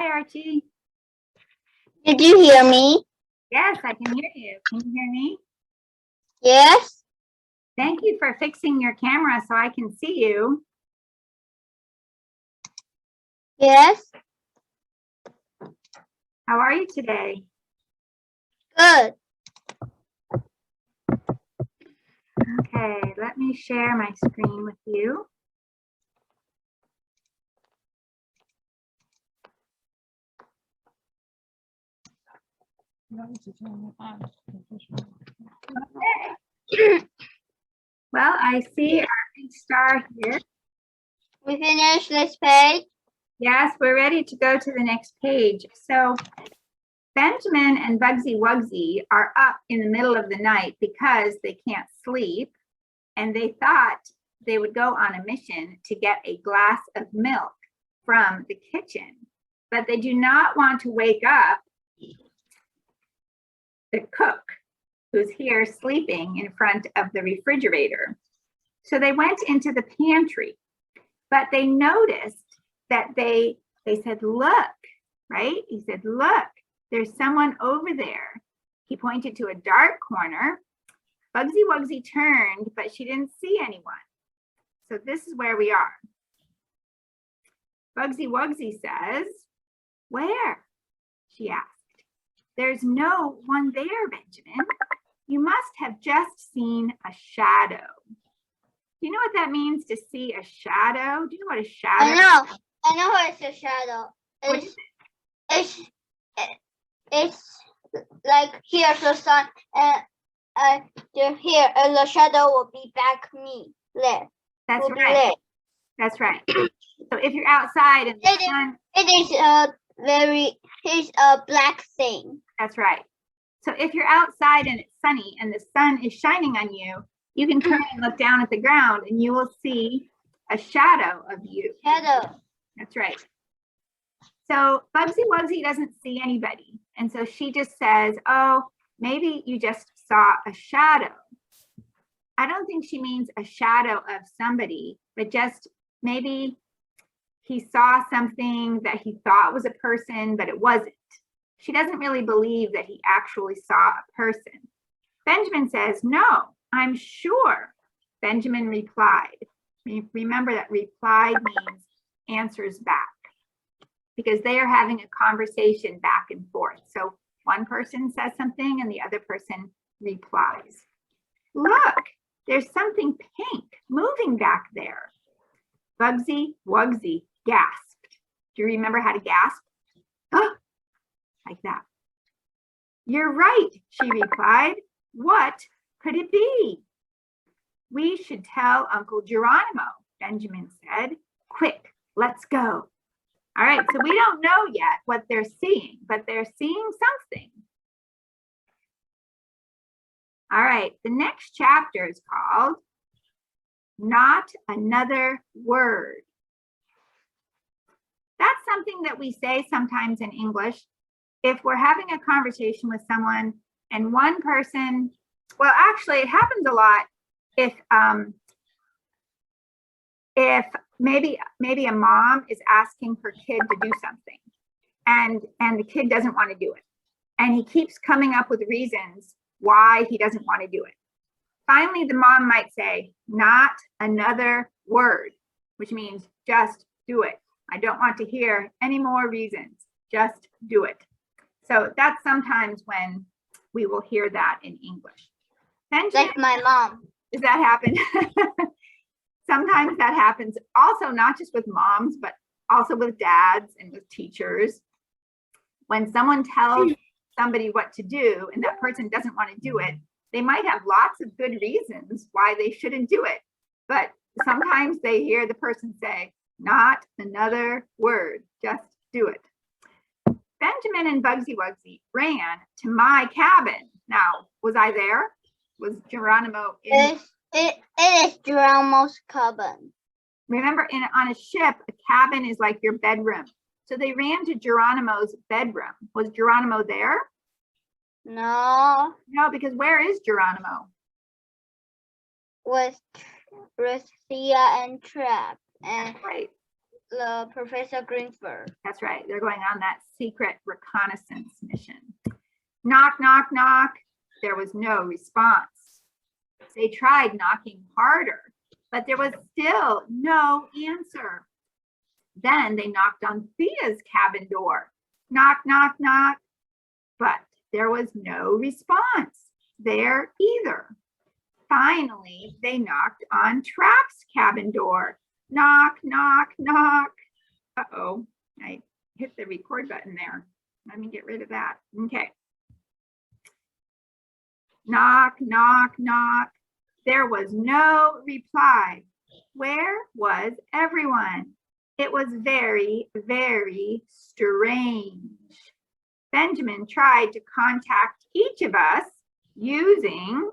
Hi, Archie. Did you hear me? Yes, I can hear you. Can you hear me? Yes. Thank you for fixing your camera so I can see you. Yes. How are you today? Good. Okay, let me share my screen with you. Okay. Well, I see our big star here. We finished this page. Yes, we're ready to go to the next page. So Benjamin and Bugsy Wugsy are up in the middle of the night because they can't sleep, and they thought they would go on a mission to get a glass of milk from the kitchen, but they do not want to wake up the cook who's here sleeping in front of the refrigerator. So they went into the pantry, but they noticed that they said, look, right? He said, look, there's someone over there. He pointed to a dark corner. Bugsy Wugsy turned, but she didn't see anyone. So this is where we are. Bugsy Wugsy says, where? She asked. There's no one there, Benjamin. You must have just seen a shadow. Do you know what that means to see a shadow? Do you know what a shadow is? I know what it's a shadow. It's like here's the sun and here and the shadow will be back me left. That's right. Left. That's right. So if you're outside and the sun, it's a black thing. that's right. So if you're outside and it's sunny and the sun is shining on you, you can turn and look down at the ground and you will see a shadow of you. Shadow. That's right. So Bugsy Wugsy doesn't see anybody. And so she just says, oh, maybe you just saw a shadow. I don't think she means a shadow of somebody, but just maybe he saw something that he thought was a person, but it wasn't. She doesn't really believe that he actually saw a person. Benjamin says, no, I'm sure. Benjamin replied. Remember that replied means answers back, because they are having a conversation back and forth. So one person says something and the other person replies. Look, there's something pink moving back there. Bugsy Wugsy gasped. Do you remember how to gasp? Oh, like that. You're right, she replied. What could it be? We should tell Uncle Geronimo, Benjamin said. Quick, let's go. All right, so we don't know yet what they're seeing, but they're seeing something. All right, the next chapter is called Not Another Word. That's something that we say sometimes in English. If we're having a conversation with someone and one person, well, actually it happens a lot if maybe a mom is asking her kid to do something and the kid doesn't want to do it. And he keeps coming up with reasons why he doesn't want to do it. Finally, the mom might say, not another word, which means just do it. I don't want to hear any more reasons. Just do it. So that's sometimes when we will hear that in English. Benjamin, like my mom. Does that happen? Sometimes that happens also, not just with moms, but also with dads and with teachers. When someone tells somebody what to do and that person doesn't want to do it, they might have lots of good reasons why they shouldn't do it. But sometimes they hear the person say, not another word, just do it. Benjamin and Bugsy Wugsy ran to my cabin. Now, was I there? Was Geronimo in? It is Geronimo's cabin. Remember, on a ship, a cabin is like your bedroom. So they ran to Geronimo's bedroom. Was Geronimo there? No. No, because where is Geronimo? With Thea and Trap. And right. the Professor Greenford. That's right. They're going on that secret reconnaissance mission. Knock, knock, knock. There was no response. They tried knocking harder, but there was still no answer. Then they knocked on Thea's cabin door. Knock, knock, knock. But there was no response there either. Finally, they knocked on Trap's cabin door. Knock, knock, knock. Uh-oh, I hit the record button there. Let me get rid of that. Okay. Knock, knock, knock. There was no reply. Where was everyone? It was very, very strange. Benjamin tried to contact each of us using,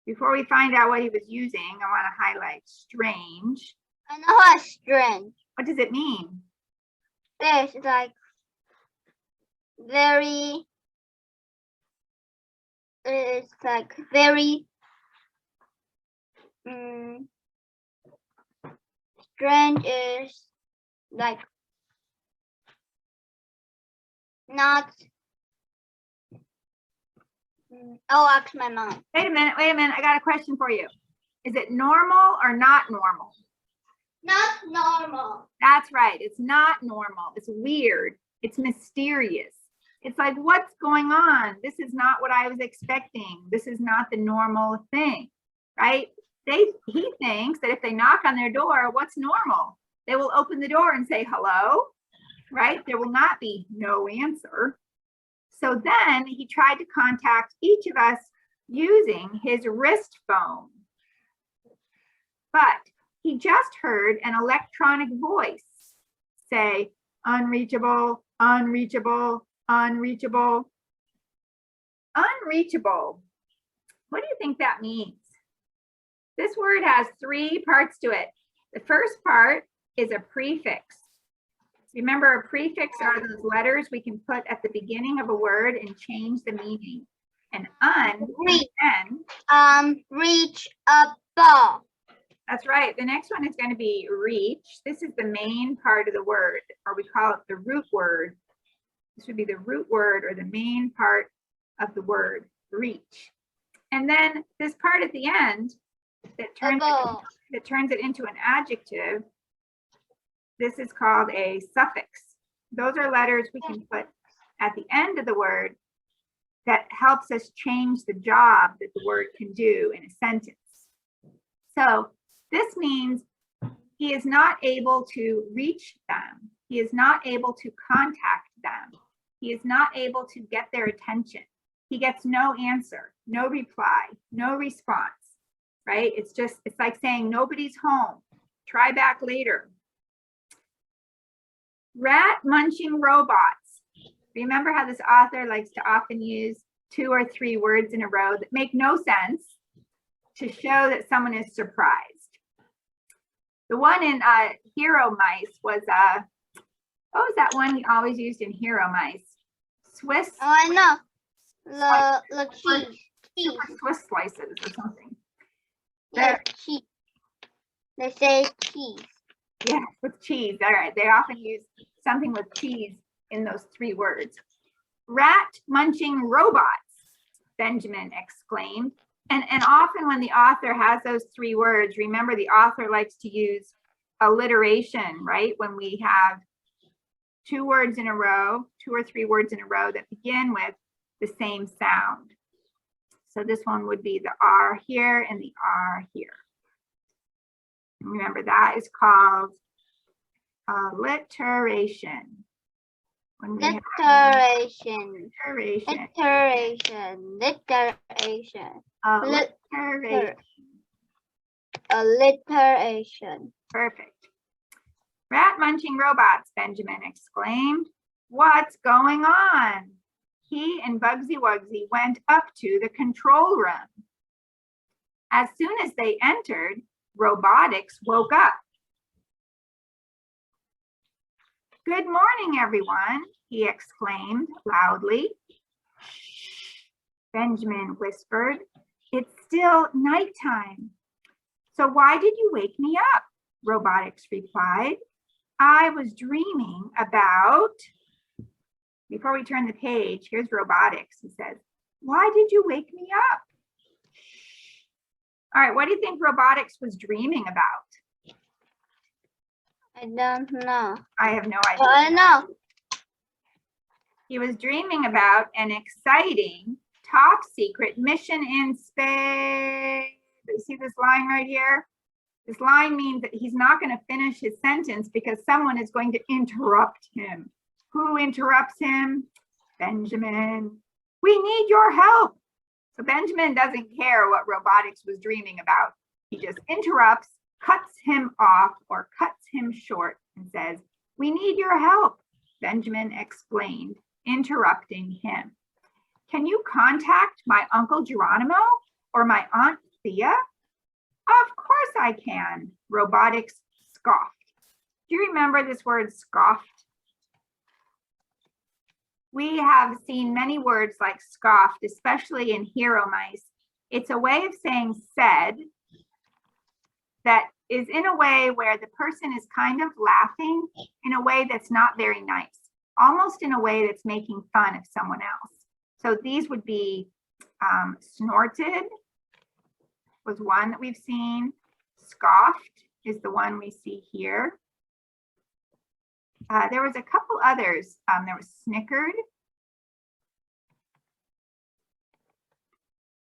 before we find out what he was using, I want to highlight strange. I know how strange. What does it mean? This is like very, it's like very strange is like not. I'll ask my mom. Wait a minute, I got a question for you. Is it normal or not normal? Not normal. That's right, it's not normal. It's weird, it's mysterious. It's like, what's going on? This is not what I was expecting. This is not the normal thing, right? He thinks that if they knock on their door, what's normal? They will open the door and say hello, right? There will not be no answer. So then he tried to contact each of us using his wrist phone. But he just heard an electronic voice say, unreachable, unreachable, unreachable. Unreachable. What do you think that means? This word has 3 parts to it. The first part is a prefix. Remember, a prefix are those letters we can put at the beginning of a word and change the meaning. And reach above. That's right. The next one is going to be reach. This is the main part of the word, or we call it the root word. This would be the root word or the main part of the word, reach. And then this part at the end that turns it into an adjective, this is called a suffix. Those are letters we can put at the end of the word that helps us change the job that the word can do in a sentence. So this means he is not able to reach them. He is not able to contact them. He is not able to get their attention. He gets no answer, no reply, no response, right? It's like saying nobody's home. Try back later. Rat-munching robots. Remember how this author likes to often use 2 or 3 words in a row that make no sense to show that someone is surprised. The one in Hero Mice was, what was that one he always used in Hero Mice? Swiss? Oh, I know. The cheese. Swiss slices or something. Yeah, cheese. They say cheese. Yeah, with cheese. All right. They often use something with cheese in those 3 words. Rat-munching robots, Benjamin exclaimed. And often when the author has those 3 words, remember the author likes to use alliteration, right? When we have 2 words in a row, 2 or 3 words in a row that begin with the same sound. So this one would be the R here and the R here. Remember, that is called alliteration. Alliteration. Alliteration. Perfect. Rat-munching robots, Benjamin exclaimed. What's going on? He and Bugsy Wugsy went up to the control room. As soon as they entered, robotics woke up. Good morning, everyone, he exclaimed loudly. Shh, Benjamin whispered. It's still nighttime. So why did you wake me up? Robotics replied. I was dreaming about, before we turn the page, here's robotics. He says, why did you wake me up? All right, what do you think robotics was dreaming about? I don't know. I have no idea. I know. He was dreaming about an exciting top secret mission in space. You see this line right here? This line means that he's not going to finish his sentence because someone is going to interrupt him. Who interrupts him? Benjamin. We need your help. So Benjamin doesn't care what robotics was dreaming about. He just interrupts, cuts him off or cuts him short and says, we need your help, Benjamin explained, interrupting him. Can you contact my Uncle Geronimo or my Aunt Thea? Of course I can, robotics scoffed. Do you remember this word scoffed? We have seen many words like scoffed, especially in Hero Mice. It's a way of saying said that is in a way where the person is kind of laughing in a way that's not very nice, almost in a way that's making fun of someone else. So these would be snorted was one that we've seen. Scoffed is the one we see here. There was a couple others. There was snickered.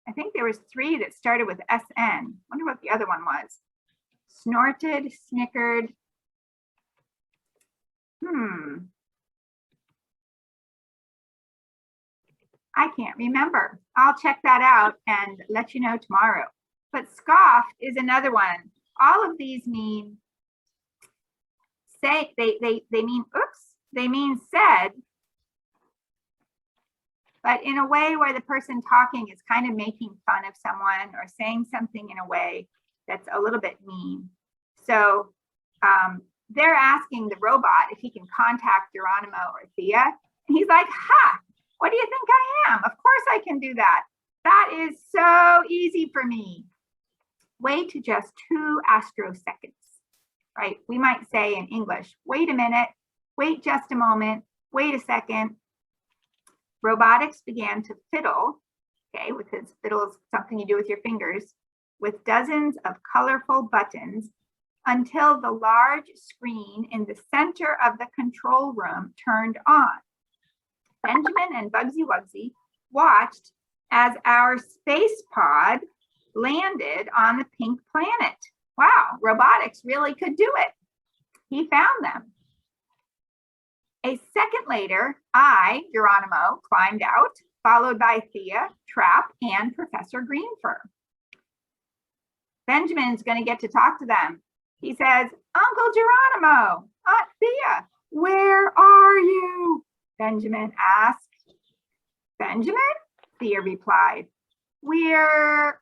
I think there was 3 that started with SN. Wonder what the other one was. Snorted, snickered. I can't remember. I'll check that out and let you know tomorrow. But scoffed is another one. All of these mean say, they mean oops, they mean said, but in a way where the person talking is kind of making fun of someone or saying something in a way that's a little bit mean. So they're asking the robot if he can contact Geronimo or Thea. And he's like, ha, what do you think I am? Of course I can do that. That is so easy for me. Wait just 2 astroseconds, right? We might say in English, wait a minute, wait just a moment, wait a second. Robotics began to fiddle, okay, because fiddle is something you do with your fingers, with dozens of colorful buttons until the large screen in the center of the control room turned on. Benjamin and Bugsy Wugsy watched as our space pod landed on the pink planet. Wow, robotics really could do it. He found them. A second later, I, Geronimo, climbed out, followed by Thea, Trap, and Professor Greenfur. Benjamin's going to get to talk to them. He says, Uncle Geronimo, Aunt Thea, where are you? Benjamin asked. Benjamin? Thea replied. We're,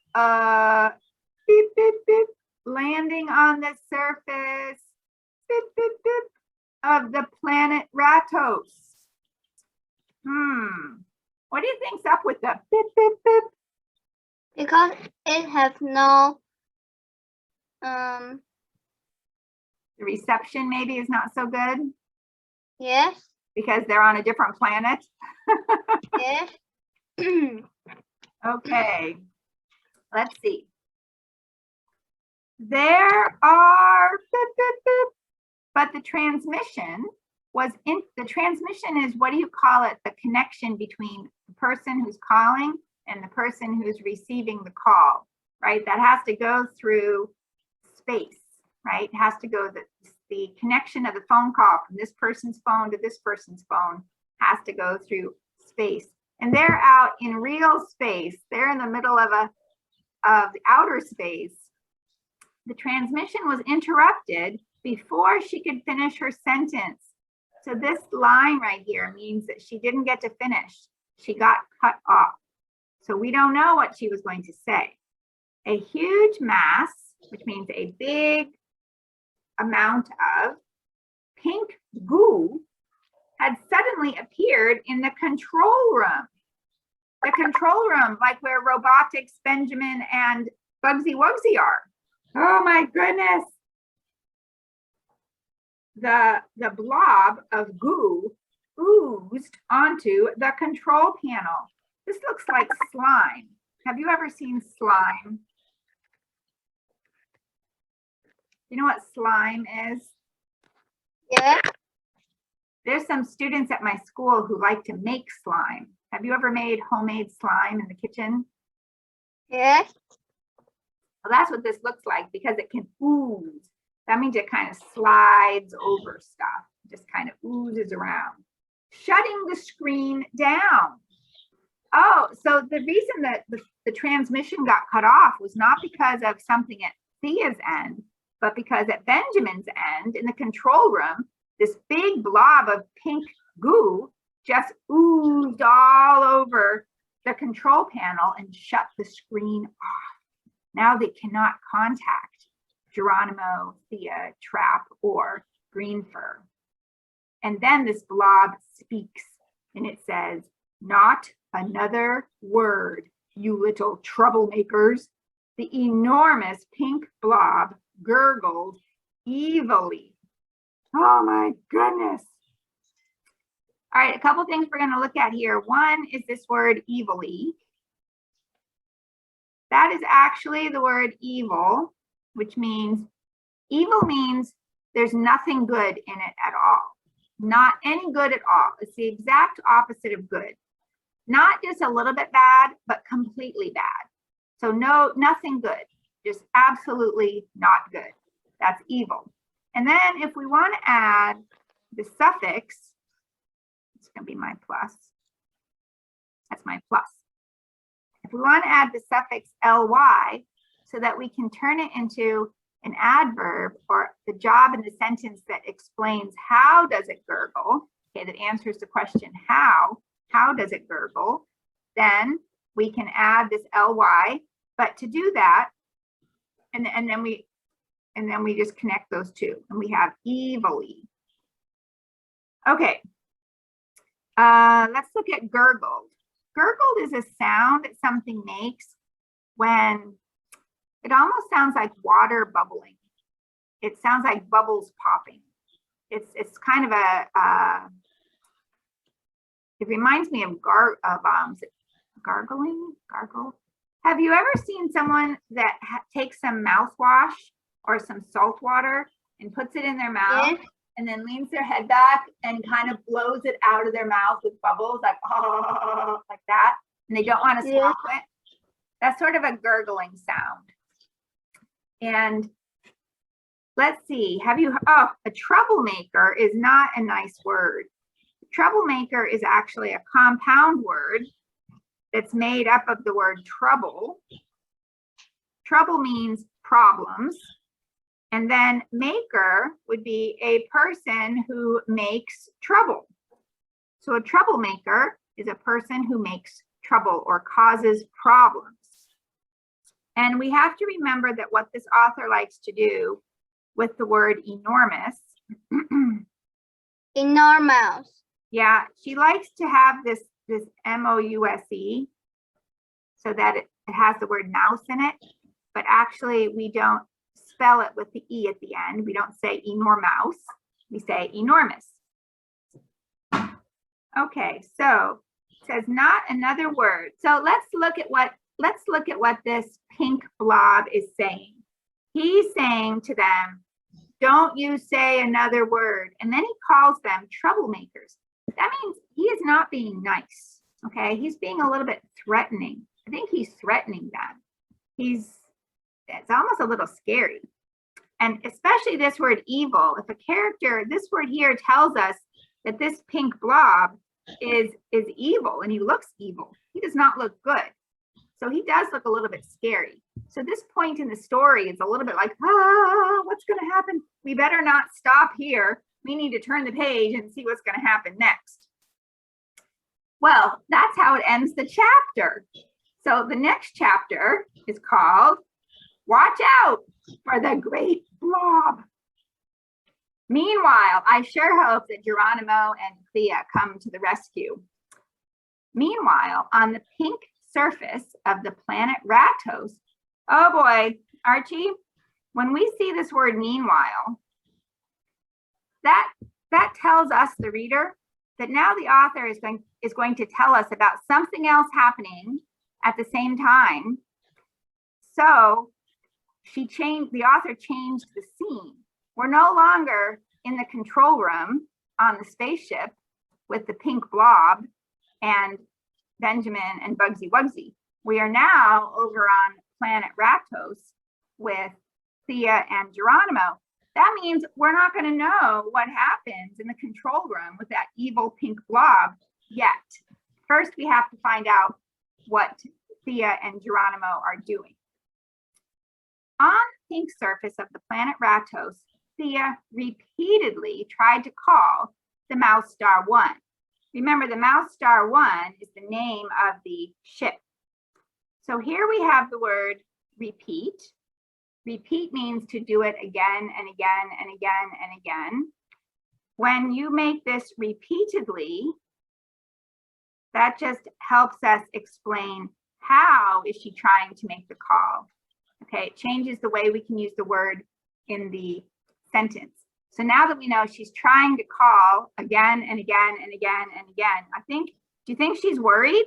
beep, beep, beep, landing on the surface, beep, beep, beep, of the planet Ratos. What do you think's up with the beep, beep, beep? Because it has no, The reception maybe is not so good yes, because they're on a different planet. yes. Okay, let's see. There are, beep, beep, beep, but the transmission was in, the transmission is, what do you call it? The connection between the person who's calling and the person who's receiving the call, right? That has to go through space, right? It has to go, the connection of the phone call from this person's phone to this person's phone has to go through space. And they're out in real space. They're in the middle of the outer space. The transmission was interrupted before she could finish her sentence. So this line right here means that she didn't get to finish. She got cut off. So we don't know what she was going to say. A huge mass, which means a big amount of pink goo, had suddenly appeared in the control room. The control room, like where robotics, Benjamin, and Bugsy Wugsy are. Oh my goodness. the blob of goo oozed onto the control panel. This looks like slime. Have you ever seen slime? You know what slime is? Yeah. There's some students at my school who like to make slime. Have you ever made homemade slime in the kitchen? Yes. Well, that's what this looks like because it can ooze. That means it kind of slides over stuff, just kind of oozes around. Shutting the screen down. Oh, so the reason that the transmission got cut off was not because of something at Thea's end, but because at Benjamin's end in the control room, this big blob of pink goo just oozed all over the control panel and shut the screen off. Now they cannot contact Geronimo, Thea, Trap, or Greenfur. And then this blob speaks and it says, "Not another word, you little troublemakers." The enormous pink blob gurgled evilly. Oh my goodness. All right, a couple things we're going to look at here. One is this word evilly. That is actually the word evil, which means evil means there's nothing good in it at all. Not any good at all. It's the exact opposite of good. Not just a little bit bad, but completely bad. So no, nothing good, just absolutely not good. That's evil. And then if we want to add the suffix, it's going to be my plus. That's my plus. If we want to add the suffix ly so that we can turn it into an adverb or the job in the sentence that explains how does it gurgle, okay, that answers the question how does it gurgle, then we can add this ly. But to do that, and then we just connect those two and we have evilly. Okay, let's look at gurgled. Gurgled is a sound that something makes when it almost sounds like water bubbling. It sounds like bubbles popping. It's kind of a, it reminds me of gargling. Have you ever seen someone that takes some mouthwash or some salt water and puts it in their mouth? Yeah. And then leans their head back and kind of blows it out of their mouth with bubbles, like, oh, like that. And they don't want to swallow it. That's sort of a gurgling sound. And let's see, a troublemaker is not a nice word. Troublemaker is actually a compound word that's made up of the word trouble. Trouble means problems. And then maker would be a person who makes trouble. So a troublemaker is a person who makes trouble or causes problems. And we have to remember that what this author likes to do with the word enormous. Enormous. Yeah, she likes to have this M-O-U-S-E so that it has the word mouse in it, but actually we don't spell it with the E at the end. We don't say enormous, we say enormous. Okay, so it says not another word. So let's look at what this pink blob is saying. He's saying to them, don't you say another word. And then he calls them troublemakers. That means he is not being nice. Okay, he's being a little bit threatening. I think he's threatening them. It's almost a little scary. And especially this word evil, if a character, this word here tells us that this pink blob is evil and he looks evil. He does not look good. So he does look a little bit scary. So this point in the story is a little bit like, what's going to happen? We better not stop here. We need to turn the page and see what's going to happen next. Well, that's how it ends the chapter. So the next chapter is called Watch Out for the Great Blob. Meanwhile, I sure hope that Geronimo and Thea come to the rescue. Meanwhile, on the pink surface of the planet Ratos, oh boy, Archie, when we see this word meanwhile, that tells us, the reader, that now the author is going to tell us about something else happening at the same time. So the author changed the scene. We're no longer in the control room on the spaceship with the pink blob and Benjamin and Bugsy Wugsy. We are now over on planet Ratos with Thea and Geronimo. That means we're not going to know what happens in the control room with that evil pink blob yet. First, we have to find out what Thea and Geronimo are doing. On the pink surface of the planet Ratos, Thea repeatedly tried to call the Mouse Star 1. Remember, the Mouse Star 1 is the name of the ship. So here we have the word repeat. Repeat means to do it again and again and again and again. When you make this repeatedly, that just helps us explain how is she trying to make the call. Okay, it changes the way we can use the word in the sentence. So now that we know she's trying to call again and again and again and again, do you think she's worried?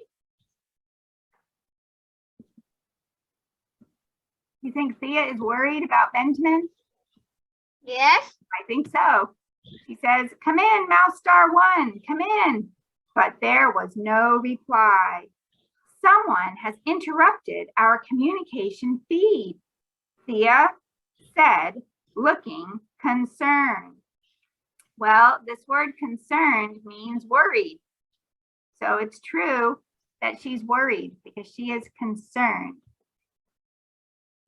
You think Thea is worried about Benjamin? Yes. I think so. She says, "Come in, Mouse Star 1, come in." But there was no reply. Someone has interrupted our communication feed, Thea said, looking concerned. Well, this word concerned means worried. So it's true that she's worried because she is concerned.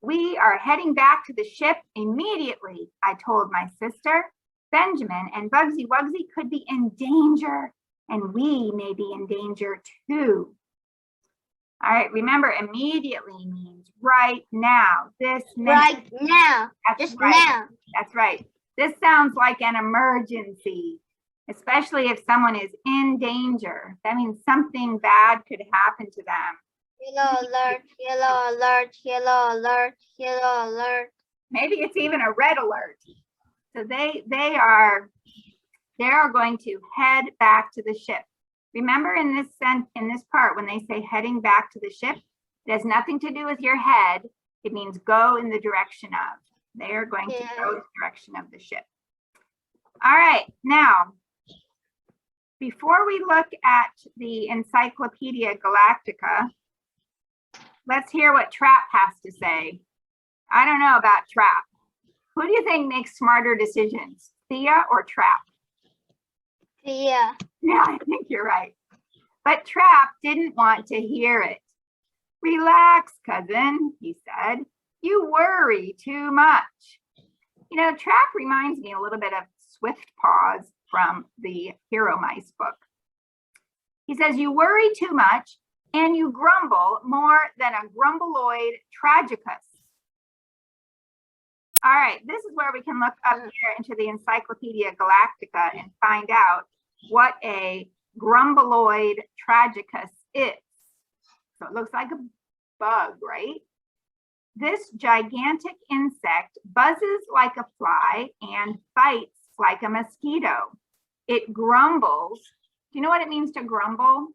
"We are heading back to the ship immediately," I told my sister. "Benjamin and Bugsy Wugsy could be in danger, and we may be in danger too." All right, remember, immediately means right now. This Right now. That's Just right. now. That's right. This sounds like an emergency, especially if someone is in danger. That means something bad could happen to them. Yellow alert, yellow alert, yellow alert, yellow alert. Maybe it's even a red alert. So they are going to head back to the ship. Remember in this part, when they say heading back to the ship, it has nothing to do with your head. It means go in the direction of. They are going to go in the direction of the ship. All right, now, before we look at the Encyclopedia Galactica, let's hear what Trap has to say. I don't know about Trap. Who do you think makes smarter decisions, Thea or Trap? Thea. Yeah, I think you're right. But Trap didn't want to hear it. "Relax, cousin," he said. "You worry too much." You know, Trap reminds me a little bit of Swift Paws from the Hero Mice book. He says, "You worry too much and you grumble more than a grumbleoid tragicus." All right, this is where we can look up here into the Encyclopedia Galactica and find out what a grumbleoid tragicus is. So it looks like a bug, right? This gigantic insect buzzes like a fly and bites like a mosquito. It grumbles. Do you know what it means to grumble?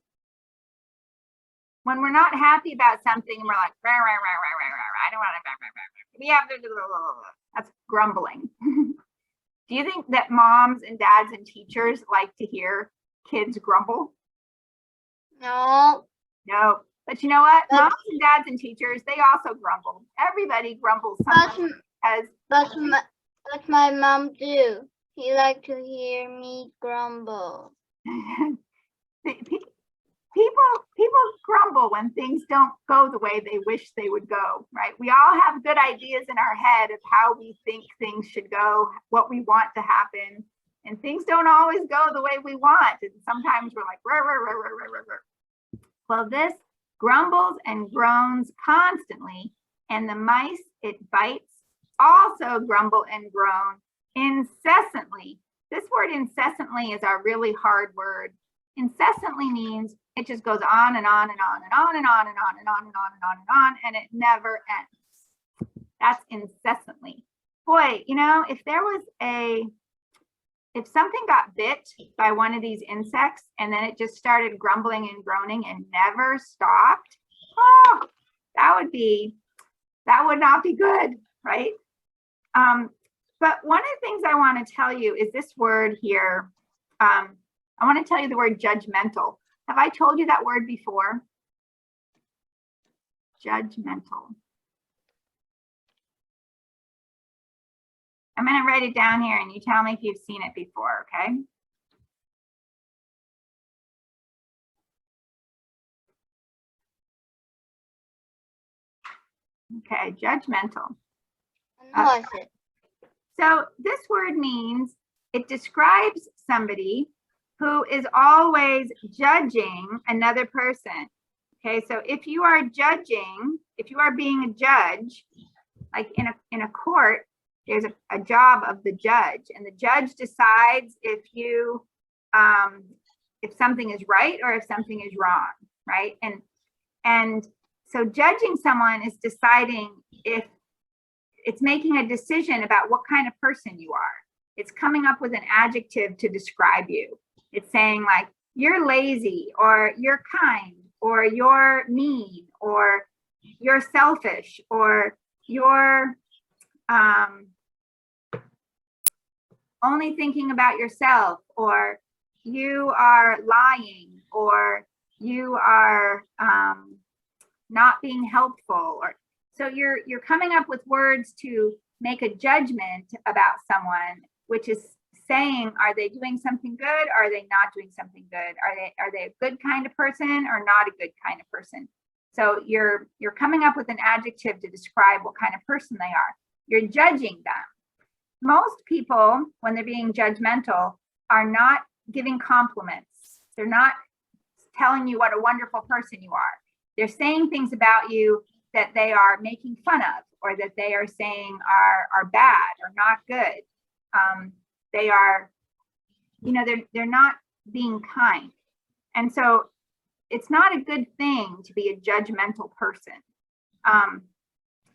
When we're not happy about something and we're like, rah, rah, rah, rah, rah, rah, I don't want to, we have to do, that's grumbling. Do you think that moms and dads and teachers like to hear kids grumble? No. No, but you know what? Moms and dads and teachers, they also grumble. Everybody grumbles sometimes. But my mom do. He like to hear me grumble. People grumble when things don't go the way they wish they would go, right? We all have good ideas in our head of how we think things should go, what we want to happen, and things don't always go the way we want. And sometimes we're like, rah, rah, rah, rah, rah, rah, rah. Well, this grumbles and groans constantly, and the mice it bites also grumble and groan incessantly. This word incessantly is a really hard word. Incessantly means it just goes on and on and on and on and on and on and on and on and on and on, and it never ends. That's incessantly. Boy, you know, if there was a if something got bit by one of these insects and then it just started grumbling and groaning and never stopped, oh, that would not be good, right? But one of the things I want to tell you is this word here. I want to tell you the word judgmental. Have I told you that word before? Judgmental. I'm going to write it down here and you tell me if you've seen it before, okay? Okay, judgmental. So this word means it describes somebody who is always judging another person. Okay, so if you are judging, if you are being a judge, like in a court, there's a job of the judge, and the judge decides if you if something is right or if something is wrong, right? And so judging someone is deciding if it's making a decision about what kind of person you are. It's coming up with an adjective to describe you. It's saying like, you're lazy, or you're kind, or you're mean, or you're selfish, or you're only thinking about yourself, or you are lying, or you are not being helpful, or so you're coming up with words to make a judgment about someone, which is saying, are they doing something good? Or are they not doing something good? Are they a good kind of person or not a good kind of person? So you're coming up with an adjective to describe what kind of person they are. You're judging them. Most people, when they're being judgmental, are not giving compliments. They're not telling you what a wonderful person you are. They're saying things about you that they are making fun of, or that they are saying are bad or not good. They are, they're not being kind. And so it's not a good thing to be a judgmental person,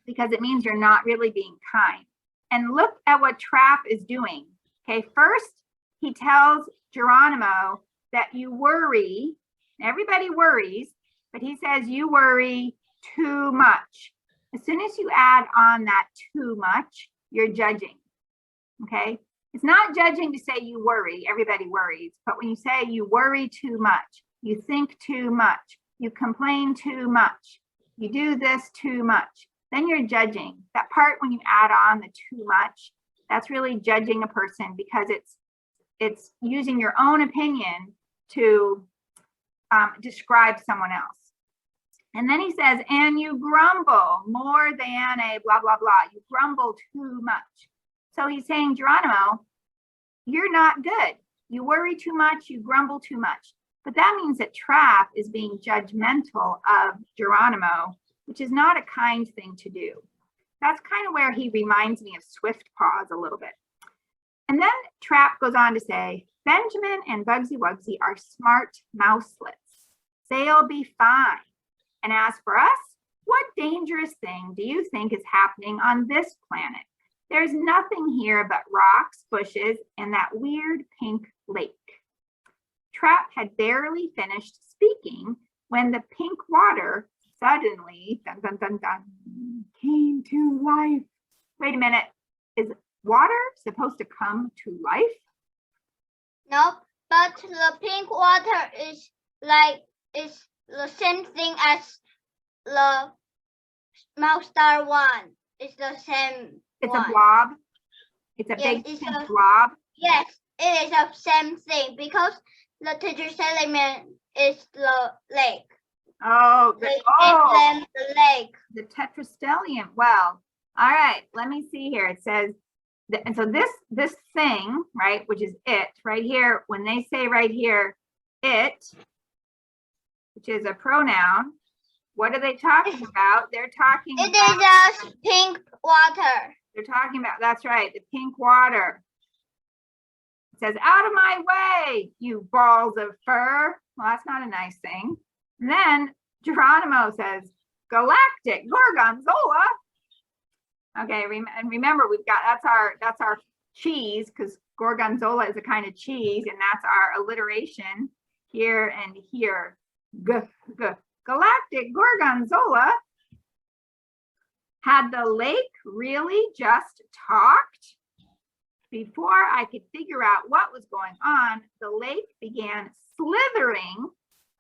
because it means you're not really being kind. And look at what Trap is doing. Okay, first he tells Geronimo that you worry. Everybody worries, but he says you worry too much. As soon as you add on that too much, you're judging. Okay, it's not judging to say you worry. Everybody worries, but when you say you worry too much, you think too much, you complain too much, you do this too much, then you're judging. That part when you add on the too much, that's really judging a person, because it's using your own opinion to describe someone else. And then he says, and you grumble more than a blah, blah, blah. You grumble too much. So he's saying, Geronimo, you're not good. You worry too much, you grumble too much. But that means that Trap is being judgmental of Geronimo, which is not a kind thing to do. That's kind of where he reminds me of Swift Paws a little bit. And then Trap goes on to say, Benjamin and Bugsy Wugsy are smart mouselets. They'll be fine. And as for us, what dangerous thing do you think is happening on this planet? There's nothing here but rocks, bushes, and that weird pink lake. Trap had barely finished speaking when the pink water suddenly, dun, dun, dun, dun, came to life. Wait a minute, is water supposed to come to life? No, but the pink water is the same thing as the mouse star one. It's the same. It's one. A blob. It's a big pink blob. Yes, it is the same thing, because the tetrastellium is the lake. Oh, the lake. The tetrastellium. Well, all right. Let me see here. It says, and so this thing, right, which is it right here. When they say right here, it, which is a pronoun, what are they talking about? They're talking about. It is just pink water. They're talking about, that's right, the pink water. It says, out of my way, you balls of fur. Well, that's not a nice thing. And then Geronimo says, galactic, gorgonzola. Okay, and remember, we've got, that's our cheese, because gorgonzola is a kind of cheese, and that's our alliteration here and here. Galactic gorgonzola. Had the lake really just talked? Before I could figure out what was going on, the lake began slithering.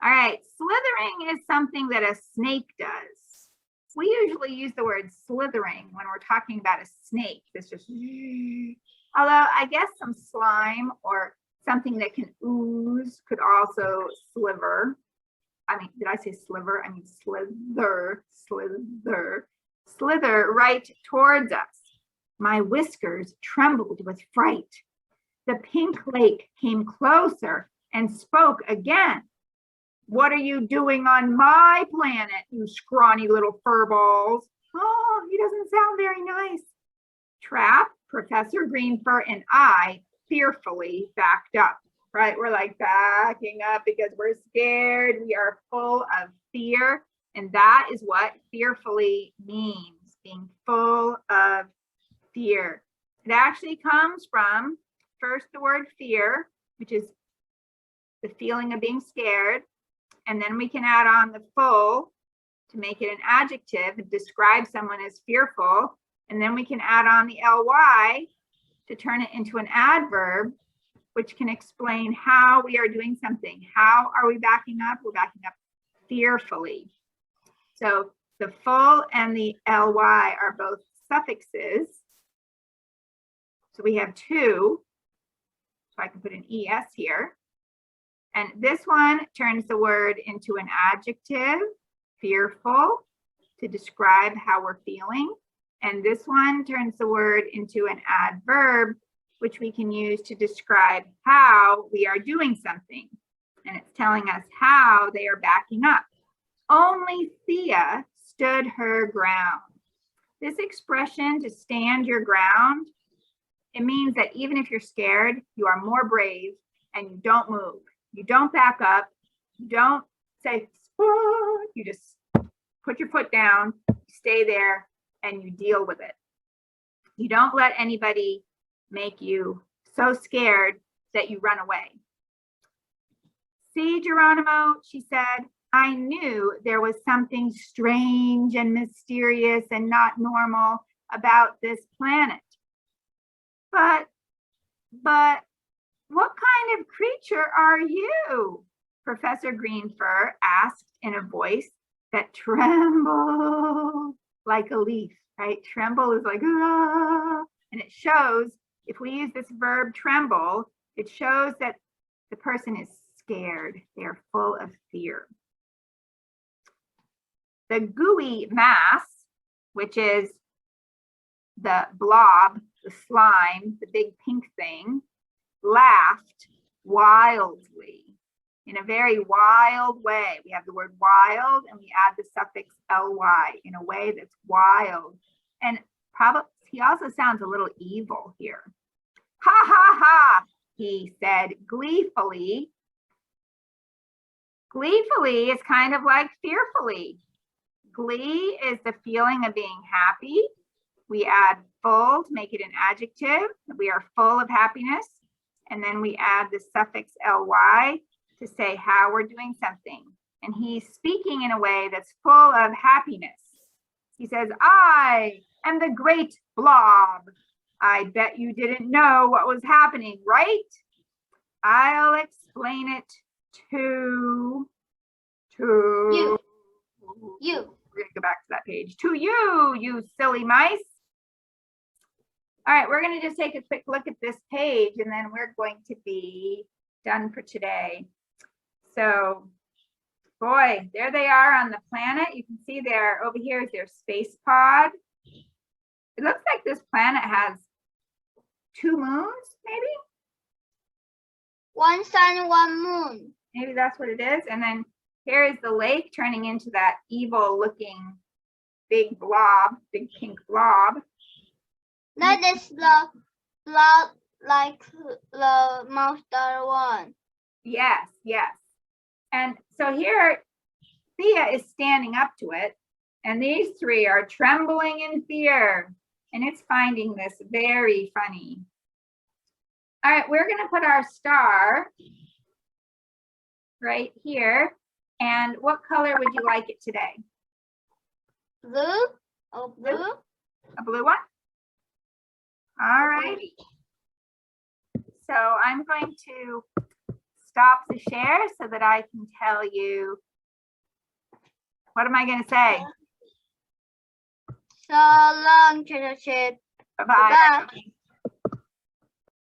All right, slithering is something that a snake does. We usually use the word slithering when we're talking about a snake. It's just, although I guess some slime or something that can ooze could also sliver. I mean, did I say sliver? I mean slither, slither, slither right towards us. My whiskers trembled with fright. The pink lake came closer and spoke again. What are you doing on my planet, you scrawny little furballs? Oh, he doesn't sound very nice. Trap, Professor Greenfur, and I fearfully backed up, right? We're like backing up because we're scared. We are full of fear. And that is what fearfully means, being full of fear. It actually comes from first the word fear, which is the feeling of being scared. And then we can add on the full to make it an adjective and describe someone as fearful. And then we can add on the ly to turn it into an adverb, which can explain how we are doing something. How are we backing up? We're backing up fearfully. So the full and the ly are both suffixes. So we have two. So I can put an es here. And this one turns the word into an adjective, fearful, to describe how we're feeling. And this one turns the word into an adverb, which we can use to describe how we are doing something. And it's telling us how they are backing up. Only Thea stood her ground. This expression, to stand your ground, it means that even if you're scared, you are more brave and you don't move. You don't back up. You don't say, oh, you just put your foot down, stay there, and you deal with it. You don't let anybody make you so scared that you run away. See, Geronimo, she said, I knew there was something strange and mysterious and not normal about this planet. But what kind of creature are you? Professor Greenfur asked in a voice that trembled like a leaf, right? Tremble is like, ah. And it shows, if we use this verb tremble, it shows that the person is scared. They are full of fear. The gooey mass, which is the blob, the slime, the big pink thing, laughed wildly, in a very wild way. We have the word wild and we add the suffix ly, in a way that's wild. And probably he also sounds a little evil here. Ha ha ha, he said gleefully. Gleefully is kind of like fearfully. Glee is the feeling of being happy. We add full to make it an adjective. We are full of happiness. And then we add the suffix ly to say how we're doing something. And he's speaking in a way that's full of happiness. He says, I am the great blob. I bet you didn't know what was happening, right? I'll explain it to You. We're gonna go back to that page. To you, you silly mice. All right, we're gonna just take a quick look at this page and then we're going to be done for today. So, boy, there they are on the planet. You can see there, over here is their space pod. It looks like this planet has 2 moons, maybe? One sun, one moon. Maybe that's what it is. And then here is the lake turning into that evil looking big blob, big pink blob. That is the blob like the monster one. Yes, yes. And so here, Thea is standing up to it. And these 3 are trembling in fear. And it's finding this very funny. All right, we're gonna put our star right here. And what color would you like it today? Blue. Oh, blue. A blue one? All righty. So I'm going to stop the share so that I can tell you, what am I going to say? So long, Chit. Bye-bye. Bye.